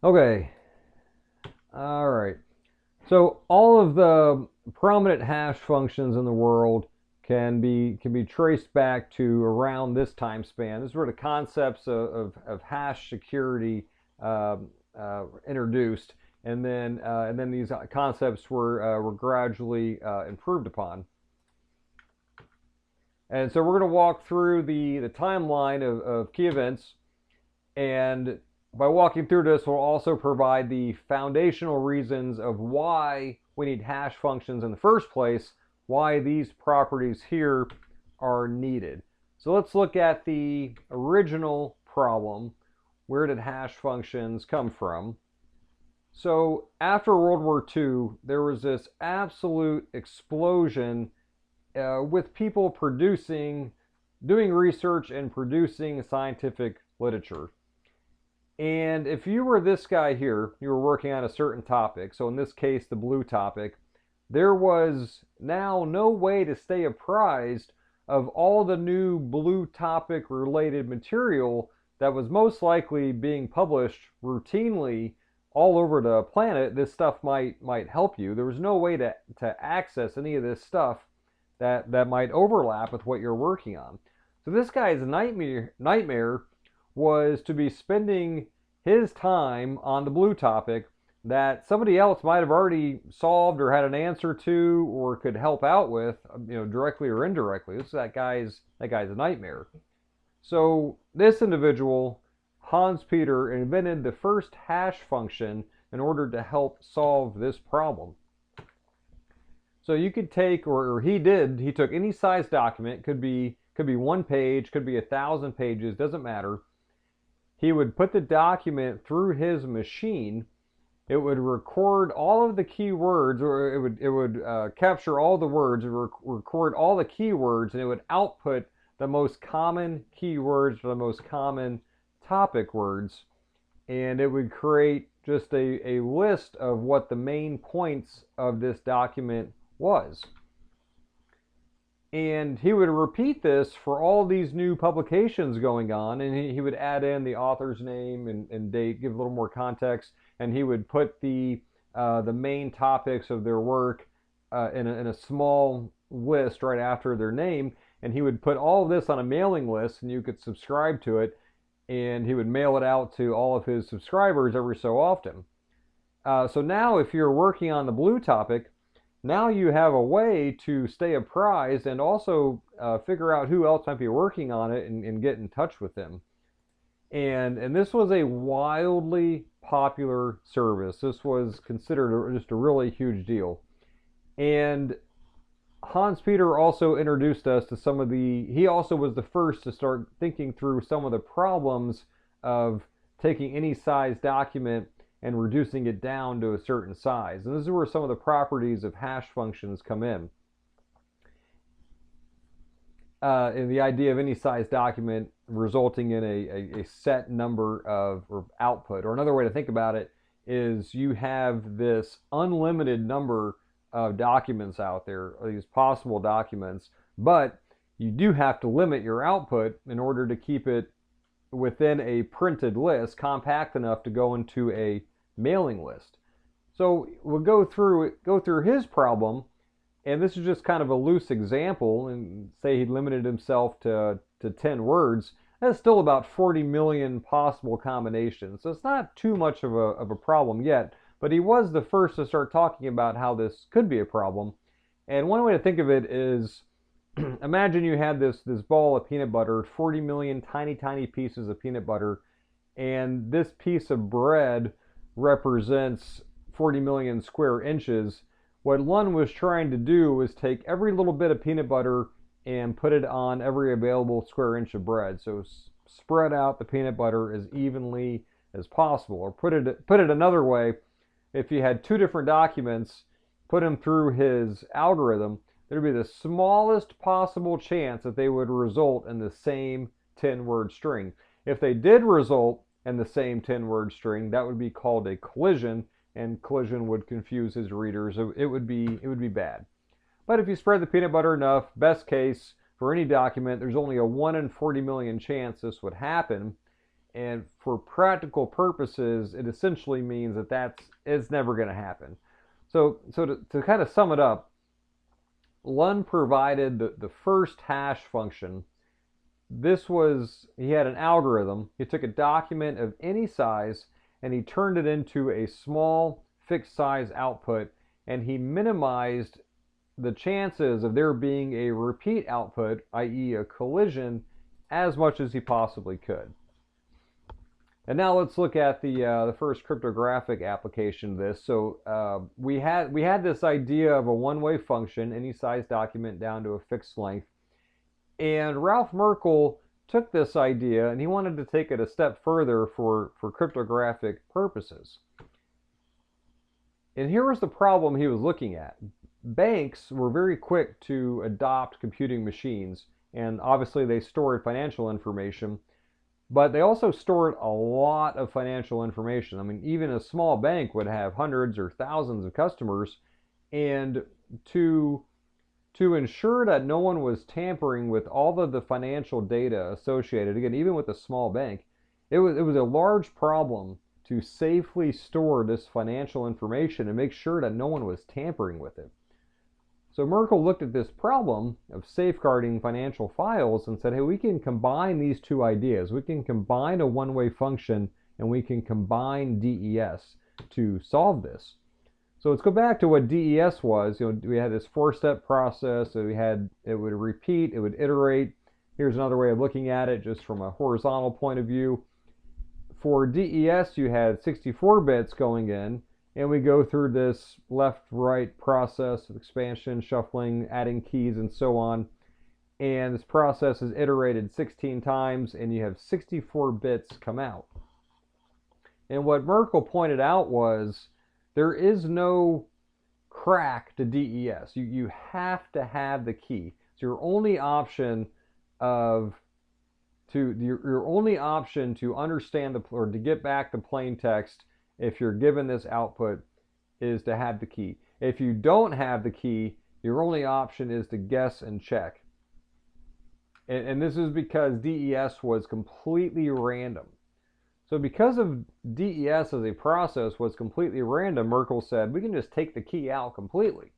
Okay, all right. So all of the prominent hash functions in the world can be traced back to around this time span. This is where the concepts of hash security introduced, and then these concepts were gradually improved upon. And so we're going to walk through the timeline of key events, and by walking through this, we'll also provide the foundational reasons of why we need hash functions in the first place, why these properties here are needed. So let's look at the original problem. Where did hash functions come from? So after World War II, there was this absolute explosion with people doing research and producing scientific literature. And if you were this guy here, you were working on a certain topic, so in this case, the blue topic, there was now no way to stay apprised of all the new blue topic related material that was most likely being published routinely all over the planet. This stuff might help you. There was no way to access any of this stuff that might overlap with what you're working on. So this guy's nightmare was to be spending his time on the blue topic that somebody else might have already solved or had an answer to or could help out with, directly or indirectly. This is that guy's nightmare. So this individual, Hans Peter, invented the first hash function in order to help solve this problem. So you could take, or he did, he took any size document, could be 1 page, could be 1,000 pages, doesn't matter. He would put the document through his machine. It would record all of the keywords, or it would capture all the words, it would record all the keywords, and it would output the most common keywords or the most common topic words, and it would create just a list of what the main points of this document was. And he would repeat this for all these new publications going on, and he would add in the author's name and date, give a little more context, and he would put the main topics of their work in a small list right after their name, and he would put all of this on a mailing list, and you could subscribe to it, and he would mail it out to all of his subscribers every so often. So now if you're working on the blue topic, now you have a way to stay apprised and also figure out who else might be working on it and get in touch with them. And this was a wildly popular service. This was considered just a really huge deal. And Hans Peter also introduced us to he also was the first to start thinking through some of the problems of taking any size document and reducing it down to a certain size. And this is where some of the properties of hash functions come in. And the idea of any size document resulting in a set number of output. Or another way to think about it is you have this unlimited number of documents out there, these possible documents, but you do have to limit your output in order to keep it within a printed list, compact enough to go into a mailing list. So we'll go through his problem, and this is just kind of a loose example, and say he limited himself to 10 words. That's still about 40 million possible combinations. So it's not too much of a problem yet, but he was the first to start talking about how this could be a problem. And one way to think of it is, imagine you had this ball of peanut butter, 40 million tiny pieces of peanut butter, and this piece of bread represents 40 million square inches. What Lund was trying to do was take every little bit of peanut butter and put it on every available square inch of bread. So spread out the peanut butter as evenly as possible. Or put it another way, if you had two different documents, put them through his algorithm, there'd be the smallest possible chance that they would result in the same 10-word string. If they did result in the same 10-word string, that would be called a collision, and collision would confuse his readers. It would be bad. But if you spread the peanut butter enough, best case for any document, there's only a 1 in 40 million chance this would happen. And for practical purposes, it essentially means that it's never going to happen. So to kind of sum it up, Lund provided the first hash function. He had an algorithm. He took a document of any size and he turned it into a small fixed size output, and he minimized the chances of there being a repeat output, i.e. a collision, as much as he possibly could. And now let's look at the first cryptographic application of this. So we had this idea of a one-way function, any size document down to a fixed length. And Ralph Merkle took this idea and he wanted to take it a step further for cryptographic purposes. And here was the problem he was looking at. Banks were very quick to adopt computing machines, and obviously they stored financial information, but they also stored a lot of financial information. I mean, even a small bank would have hundreds or thousands of customers, and to ensure that no one was tampering with all of the financial data associated, again, even with a small bank, it was a large problem to safely store this financial information and make sure that no one was tampering with it. So Merkle looked at this problem of safeguarding financial files and said, hey, we can combine these two ideas. We can combine a one-way function and we can combine DES to solve this. So let's go back to what DES was. We had this four-step process. So it would repeat, it would iterate. Here's another way of looking at it just from a horizontal point of view. For DES, you had 64 bits going in, and we go through this left-right process of expansion, shuffling, adding keys, and so on. And this process is iterated 16 times, and you have 64 bits come out. And what Merkle pointed out was there is no crack to DES. You have to have the key. So your only option to understand or to get back the plain text if you're given this output is to have the key. If you don't have the key, your only option is to guess and check. And this is because DES was completely random. So because of DES as a process was completely random, Merkle said, we can just take the key out completely.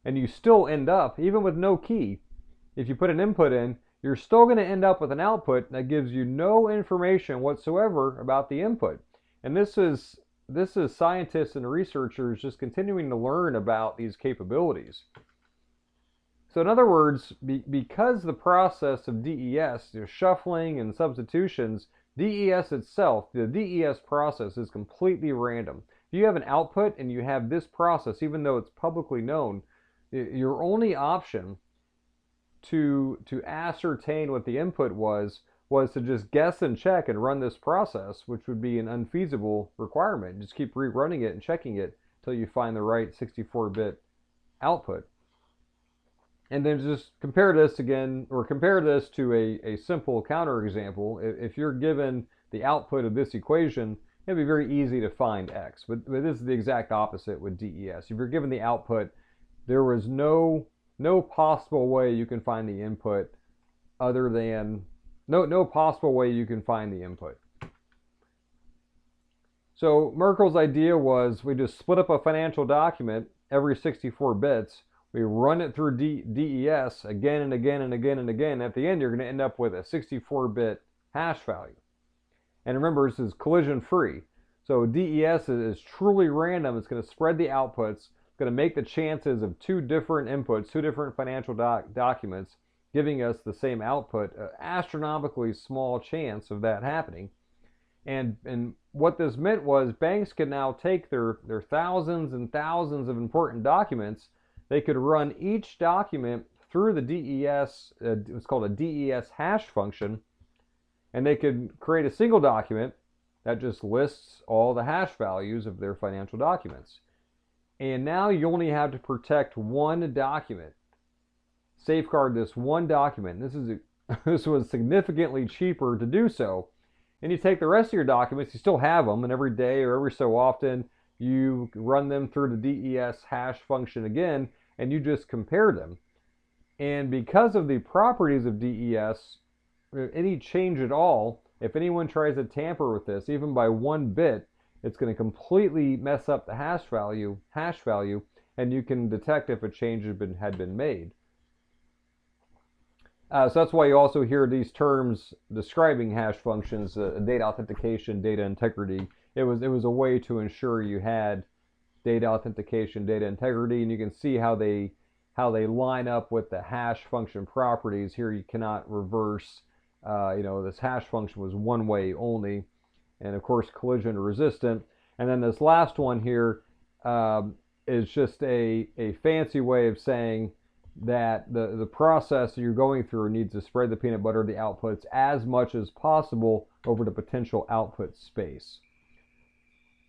And you still end up, even with no key, if you put an input in, you're still going to end up with an output that gives you no information whatsoever about the input. And this is scientists and researchers just continuing to learn about these capabilities. So in other words, because the process of DES, shuffling and substitutions, DES itself, the DES process is completely random. If you have an output and you have this process, even though it's publicly known, your only option to ascertain what the input was to just guess and check and run this process, which would be an unfeasible requirement. Just keep rerunning it and checking it until you find the right 64-bit output. And then just compare this again, or compare this to a simple counterexample. If you're given the output of this equation, it'd be very easy to find x. But this is the exact opposite with DES. If you're given the output, there was no possible way you can find the input other than no possible way you can find the input. So Merkle's idea was we just split up a financial document every 64 bits. We run it through DES again and again and again and again. At the end, you're going to end up with a 64-bit hash value. And remember, this is collision-free. So DES is truly random. It's going to spread the outputs. It's going to make the chances of two different inputs, two different financial documents, giving us the same output, an astronomically small chance of that happening. And what this meant was banks could now take their thousands and thousands of important documents. They could run each document through the DES, it's called a DES hash function, and they could create a single document that just lists all the hash values of their financial documents. And now you only have to protect one document, safeguard this one document. This was significantly cheaper to do so. And you take the rest of your documents, you still have them, and every day or every so often you run them through the DES hash function again, and you just compare them. And because of the properties of DES, any change at all if anyone tries to tamper with this, even by 1 bit, it's going to completely mess up the hash value, and you can detect if a change had been made. So that's why you also hear these terms describing hash functions: data authentication, data integrity. It was a way to ensure you had data authentication, data integrity, and you can see how they line up with the hash function properties. Here you cannot reverse. This hash function was one way only, and of course collision resistant. And then this last one here is just a fancy way of saying that the process you're going through needs to spread the peanut butter, the outputs, as much as possible over the potential output space.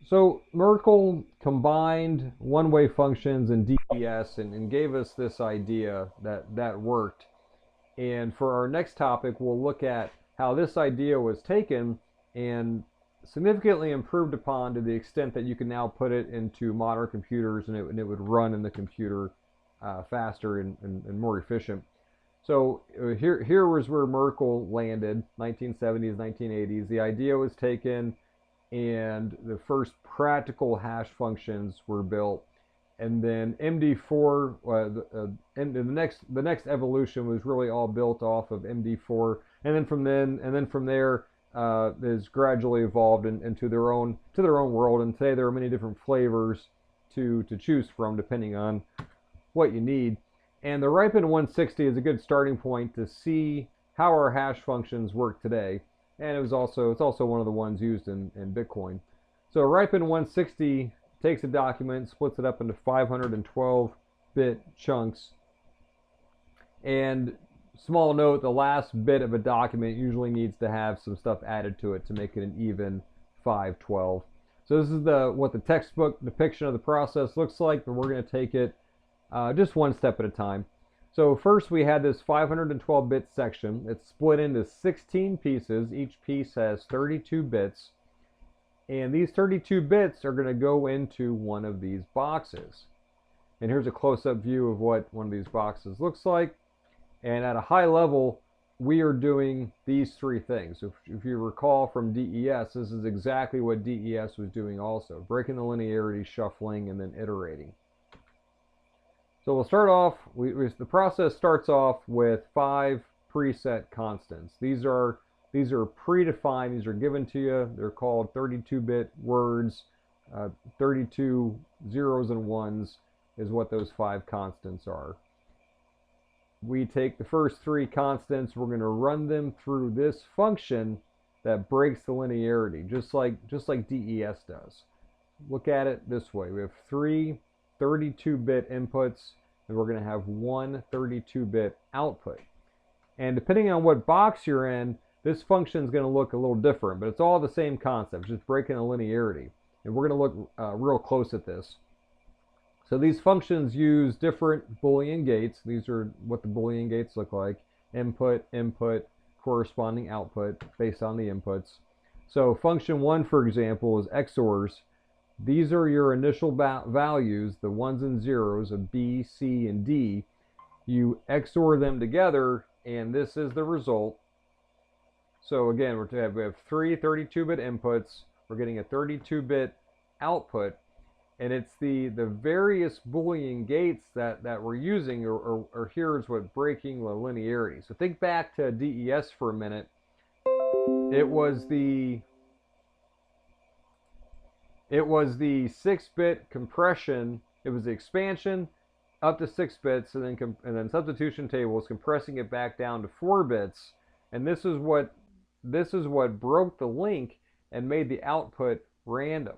So Merkle combined one-way functions and DES and gave us this idea that worked. And for our next topic, we'll look at how this idea was taken and significantly improved upon to the extent that you can now put it into modern computers and it would run in the computer faster and more efficient. So here was where Merkle landed, 1970s, 1980s. The idea was taken and the first practical hash functions were built. And then MD4, and the next evolution was really all built off of MD4, and then from there is gradually evolved into their own world. And today there are many different flavors to choose from depending on what you need. And the Ripen 160 is a good starting point to see how our hash functions work today. And it's also one of the ones used in Bitcoin. So Ripen 160 takes a document, splits it up into 512-bit chunks. And small note, the last bit of a document usually needs to have some stuff added to it to make it an even 512. So this is what the textbook depiction of the process looks like, but we're going to take it just one step at a time. So first we had this 512-bit section. It's split into 16 pieces. Each piece has 32 bits. And these 32 bits are going to go into one of these boxes. And here's a close-up view of what one of these boxes looks like. And at a high level, we are doing these three things. If you recall from DES, this is exactly what DES was doing also. Breaking the linearity, shuffling, and then iterating. So we'll start off, the process starts off with 5 preset constants. These are predefined, these are given to you. They're called 32-bit words. 32 zeros and ones is what those 5 constants are. We take the first 3 constants, we're going to run them through this function that breaks the linearity, just like DES does. Look at it this way. We have 3 32-bit inputs, and we're going to have 1 32-bit output. And depending on what box you're in, this function is going to look a little different, but it's all the same concept, just breaking the linearity. And we're going to look real close at this. So these functions use different Boolean gates. These are what the Boolean gates look like. Input, corresponding output based on the inputs. So function 1, for example, is XORs. These are your initial values, the ones and zeros of B, C, and D. You XOR them together, and this is the result. So again, we have 3 32-bit inputs. We're getting a 32-bit output, and it's the various Boolean gates that we're using, or here's what breaking the linearity. So think back to DES for a minute. It was the 6-bit compression. It was the expansion up to 6 bits, and then substitution tables compressing it back down to 4 bits. And this is what broke the link and made the output random.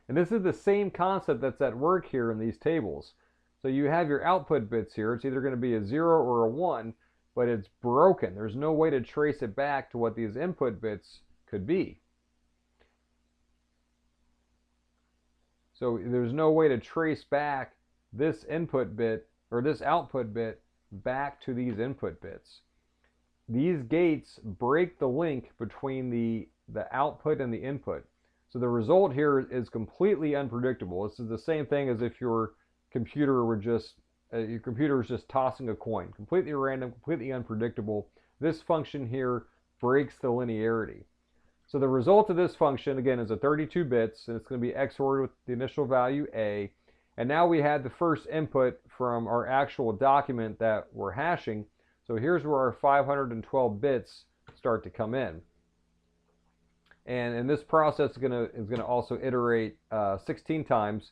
And this is the same concept that's at work here in these tables. So you have your output bits here. It's either going to be a 0 or a 1, but it's broken. There's no way to trace it back to what these input bits could be. So there's no way to trace back this input bit or this output bit back to these input bits. These gates break the link between the output and the input. So the result here is completely unpredictable. This is the same thing as if your computer were just your computer is just tossing a coin, completely random, completely unpredictable. This function here breaks the linearity. So the result of this function, again, is a 32 bits, and it's going to be XORed with the initial value A. And now we had the first input from our actual document that we're hashing. So here's where our 512 bits start to come in. And this process is going to also iterate 16 times.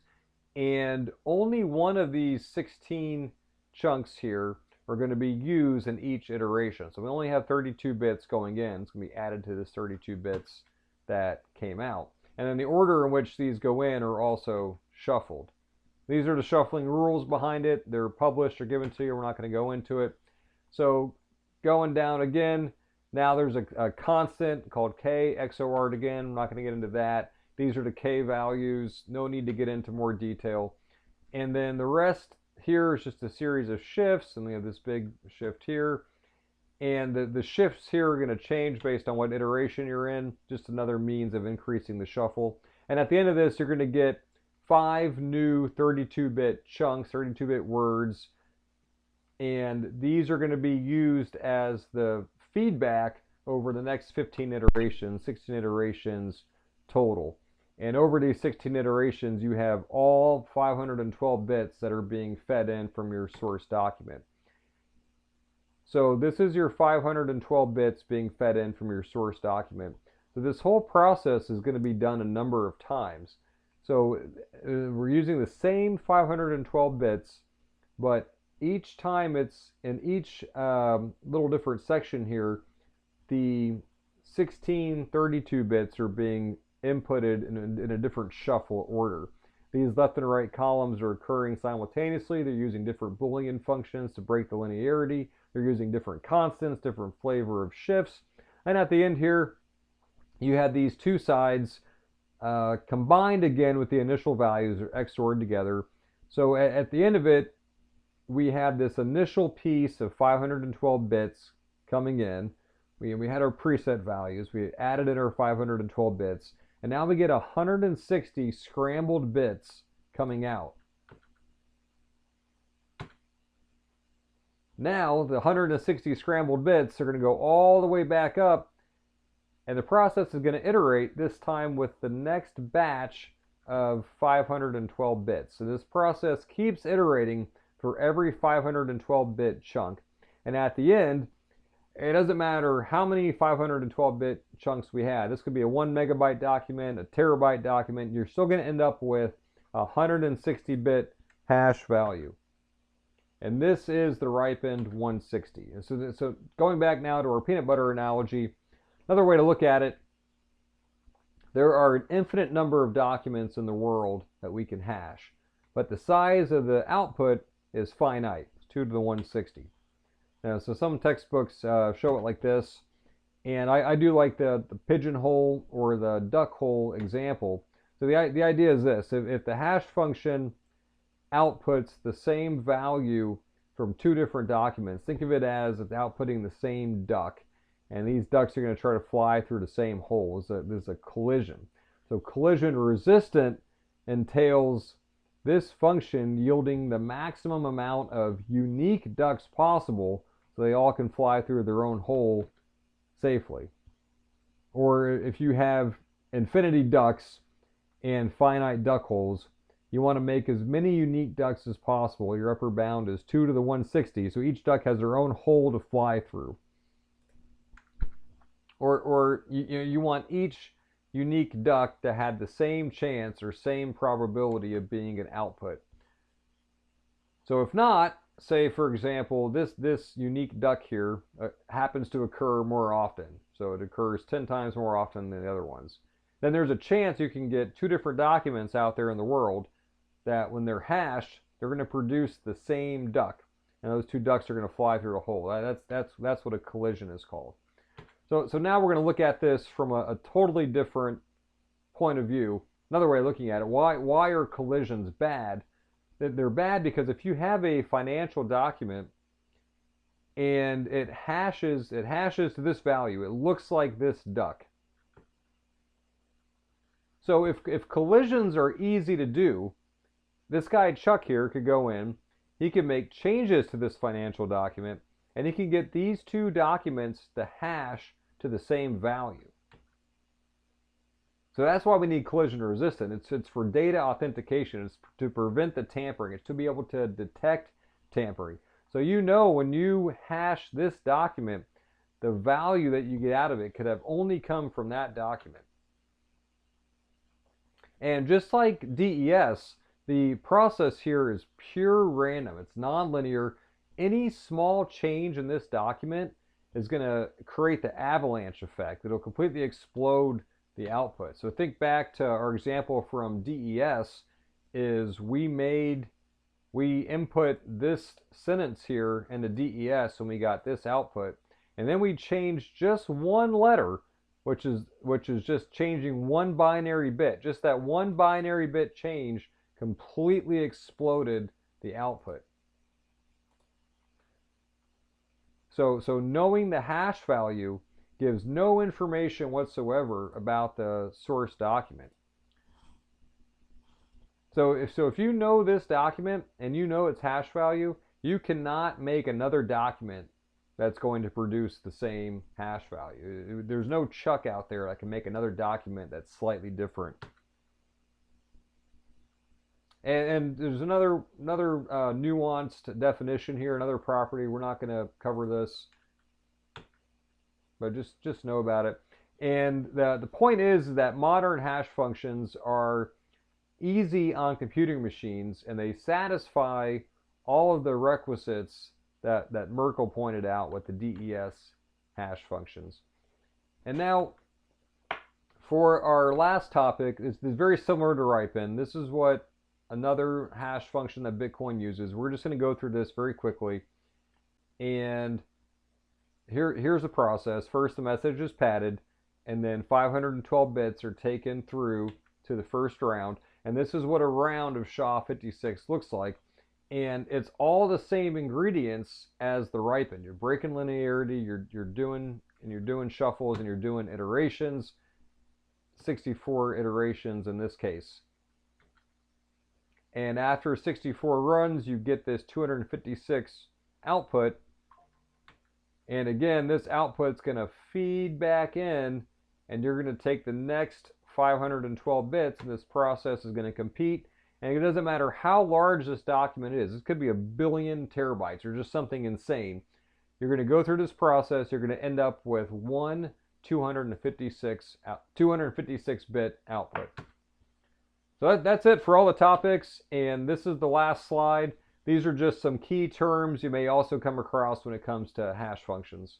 And only one of these 16 chunks here are going to be used in each iteration. So we only have 32 bits going in. It's going to be added to this 32 bits that came out. And then the order in which these go in are also shuffled. These are the shuffling rules behind it. They're published or given to you. We're not going to go into it. So going down again, now there's a constant called K, XOR'd again. I'm not going to get into that. These are the K values. No need to get into more detail. And then the rest here is just a series of shifts, and we have this big shift here. And the shifts here are going to change based on what iteration you're in, just another means of increasing the shuffle. And at the end of this, you're going to get 5 new 32-bit chunks, 32-bit words, and these are going to be used as the feedback over the next 15 iterations, 16 iterations total. And over these 16 iterations, you have all 512 bits that are being fed in from your source document. So this is your 512 bits being fed in from your source document. So this whole process is going to be done a number of times. So we're using the same 512 bits, but each time it's in each little different section here, the 16 32 bits are being inputted in a different shuffle order. These left and right columns are occurring simultaneously. They're using different Boolean functions to break the linearity. They're using different constants, different flavor of shifts. And at the end here, you had these two sides combined again with the initial values are XORed together. So at the end of it, we had this initial piece of 512 bits coming in. We had our preset values. We added in our 512 bits. And now we get 160 scrambled bits coming out. Now the 160 scrambled bits are going to go all the way back up, and the process is going to iterate this time with the next batch of 512 bits. So this process keeps iterating for every 512-bit chunk. And at the end, it doesn't matter how many 512-bit chunks we had. This could be a 1 megabyte document, a terabyte document. You're still going to end up with a 160-bit hash value. And this is the ripened 160. And so going back now to our peanut butter analogy, another way to look at it, there are an infinite number of documents in the world that we can hash. But the size of the output is finite. It's 2 to the 160. So some textbooks show it like this, and I do like the pigeonhole or the duck hole example. So the idea is this: if the hash function outputs the same value from 2 different documents, think of it as it's outputting the same duck, and these ducks are going to try to fly through the same hole. There's a collision. So collision resistant entails this function yielding the maximum amount of unique ducks possible, so they all can fly through their own hole safely. Or if you have infinity ducks and finite duck holes, you want to make as many unique ducks as possible. Your upper bound is 2 to the 160, so each duck has their own hole to fly through. Or you want each unique duck to have the same chance or same probability of being an output. So if not, say for example, this unique duck here happens to occur more often. So it occurs 10 times more often than the other ones. Then there's a chance you can get 2 different documents out there in the world that when they're hashed, they're going to produce the same duck. And those 2 ducks are going to fly through a hole. That's what a collision is called. So now we're going to look at this from a totally different point of view. Another way of looking at it, why are collisions bad? They're bad because if you have a financial document and it hashes to this value, it looks like this duck. So if collisions are easy to do, this guy Chuck here could go in he can make changes to this financial document, and he can get these two documents to hash to the same value. So that's why we need collision resistant. It's for data authentication. It's to prevent the tampering. It's to be able to detect tampering. So you know when you hash this document, the value that you get out of it could have only come from that document. And just like DES, the process here is pure random. It's nonlinear. Any small change in this document is going to create the avalanche effect. It'll completely explode the output. So think back to our example from DES is we input this sentence here into DES and we got this output, and then we changed just one letter, which is just changing one binary bit. Just that one binary bit change completely exploded the output. So knowing the hash value gives no information whatsoever about the source document. So if you know this document and you know its hash value, you cannot make another document that's going to produce the same hash value. There's no Chuck out there that can make another document that's slightly different. And there's another nuanced definition here, another property. We're not going to cover this, but just know about it. And the point is that modern hash functions are easy on computing machines, and they satisfy all of the requisites that Merkle pointed out with the DES hash functions. And now for our last topic, it's very similar to Ripen. This is what another hash function that Bitcoin uses. We're just going to go through this very quickly. And here's the process. First, the message is padded, and then 512 bits are taken through to the first round. And this is what a round of SHA-56 looks like. And it's all the same ingredients as the Ripen. You're breaking linearity, you're doing shuffles, and you're doing iterations. 64 iterations in this case. And after 64 runs, you get this 256 output. And again, this output's going to feed back in, and you're going to take the next 512 bits, and this process is going to compete. And it doesn't matter how large this document is. It could be 1 billion terabytes or just something insane. You're going to go through this process. You're going to end up with one 256-bit output. So that's it for all the topics, and this is the last slide. These are just some key terms you may also come across when it comes to hash functions.